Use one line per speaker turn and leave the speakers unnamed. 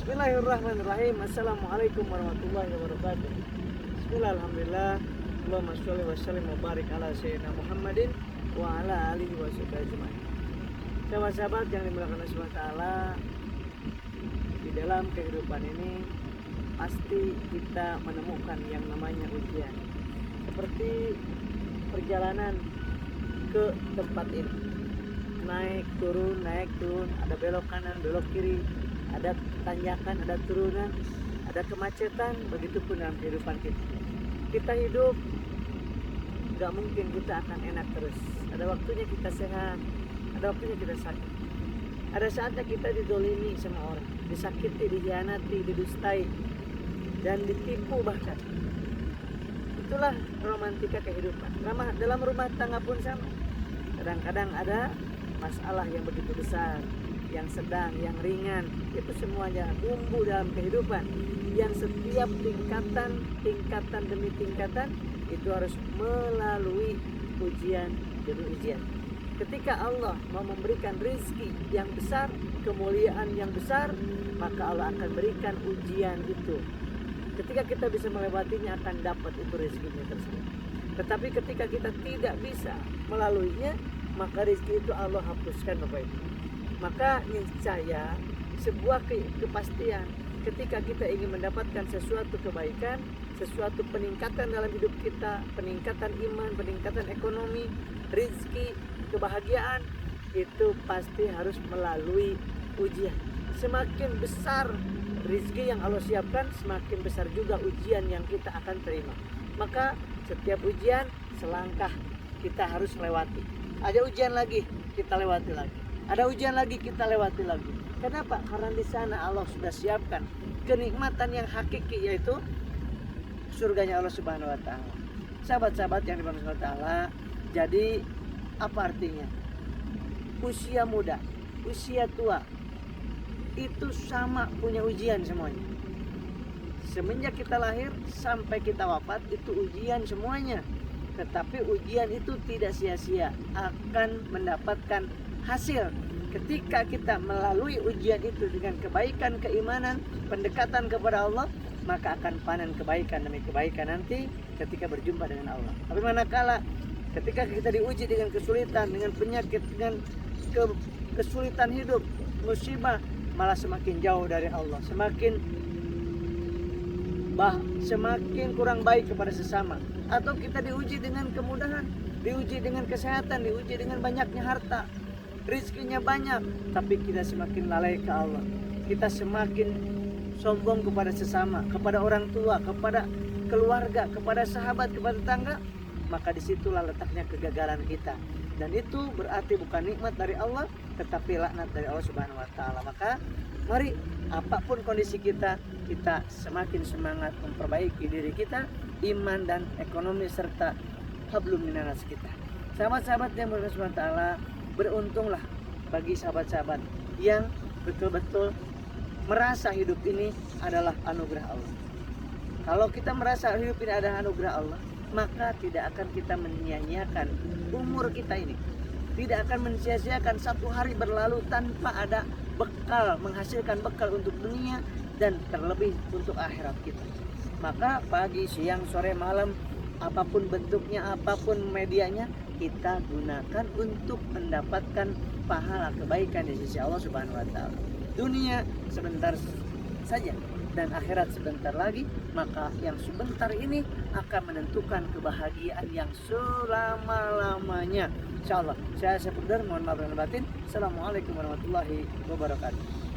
Bismillahirrahmanirrahim. Assalamualaikum warahmatullahi wabarakatuh. Bismillah, alhamdulillah. Allahumma sholli wa sallim wa barik ala sayyidina Muhammadin wa ala alihi wa sahbihi ajmain. Sahabat-sahabat yang dimuliakan Allah Subhanahu wa taala, di dalam kehidupan ini pasti kita menemukan yang namanya ujian. Seperti perjalanan ke tempat ini. Naik turun, ada belok kanan, belok kiri, ada tanjakan, ada turunan, ada kemacetan. Begitupun dalam kehidupan kita. Kita hidup, gak mungkin kita akan enak terus. Ada waktunya kita sehat, ada waktunya kita sakit. Ada saatnya kita didolimi sama orang, disakiti, dikhianati, didustai, dan ditipu bahkan. Itulah romantika kehidupan. Dalam rumah tangga pun sama. Kadang-kadang ada masalah yang begitu besar, yang sedang, yang ringan. Itu semuanya bumbu dalam kehidupan, yang setiap tingkatan demi tingkatan itu harus melalui ujian demi ujian. Ketika Allah mau memberikan rezeki yang besar, kemuliaan yang besar, maka Allah akan berikan ujian itu. Ketika kita bisa melewatinya, akan dapat itu rezekinya tersebut. Tetapi ketika kita tidak bisa melaluinya, maka rezeki itu Allah hapuskan Bapak Ibu. Maka niscaya sebuah kepastian ketika kita ingin mendapatkan sesuatu kebaikan, sesuatu peningkatan dalam hidup kita, peningkatan iman, peningkatan ekonomi, rezeki, kebahagiaan, itu pasti harus melalui ujian. Semakin besar rezeki yang Allah siapkan, semakin besar juga ujian yang kita akan terima. Maka setiap ujian selangkah kita harus lewati. Ada ujian lagi, kita lewati lagi. Ada ujian lagi, kita lewati lagi. Kenapa? Karena di sana Allah sudah siapkan kenikmatan yang hakiki, yaitu surganya Allah Subhanahu wa taala. Sahabat-sahabat yang dimaksud Allah taala, jadi apa artinya? Usia muda, usia tua itu sama punya ujian semuanya. Semenjak kita lahir sampai kita wafat itu ujian semuanya. Tetapi ujian itu tidak sia-sia, akan mendapatkan hasil. Ketika kita melalui ujian itu dengan kebaikan, keimanan, pendekatan kepada Allah, maka akan panen kebaikan demi kebaikan nanti ketika berjumpa dengan Allah. Tapi manakala ketika kita diuji dengan kesulitan, dengan penyakit, dengan kesulitan hidup, musibah, malah semakin jauh dari Allah, semakin kurang baik kepada sesama. Atau kita diuji dengan kemudahan, diuji dengan kesehatan, diuji dengan banyaknya harta, rezekinya banyak, tapi kita semakin lalai ke Allah. Kita semakin sombong kepada sesama, kepada orang tua, kepada keluarga, kepada sahabat, kepada tetangga. Maka disitulah letaknya kegagalan kita. Dan itu berarti bukan nikmat dari Allah, tetapi laknat dari Allah Subhanahu wa taala. Maka mari, apapun kondisi kita, kita semakin semangat memperbaiki diri kita, iman dan ekonomi serta hablum minanas kita. Sahabat-sahabat yang berkah Subhanahu wa taala, beruntunglah bagi sahabat-sahabat yang betul-betul merasa hidup ini adalah anugerah Allah. Kalau kita merasa hidup ini adalah anugerah Allah, maka tidak akan kita menyia-nyiakan umur kita ini. Tidak akan mensia-siakan satu hari berlalu tanpa ada bekal, menghasilkan bekal untuk dunia dan terlebih untuk akhirat kita. Maka pagi, siang, sore, malam, apapun bentuknya, apapun medianya, kita gunakan untuk mendapatkan pahala kebaikan di sisi Allah Subhanahu wa taala. Dunia sebentar saja dan akhirat sebentar lagi, maka yang sebentar ini akan menentukan kebahagiaan yang selama-lamanya. Insyaallah. Saya Syafruddin, mohon maaf lahir batin. Assalamualaikum warahmatullahi wabarakatuh.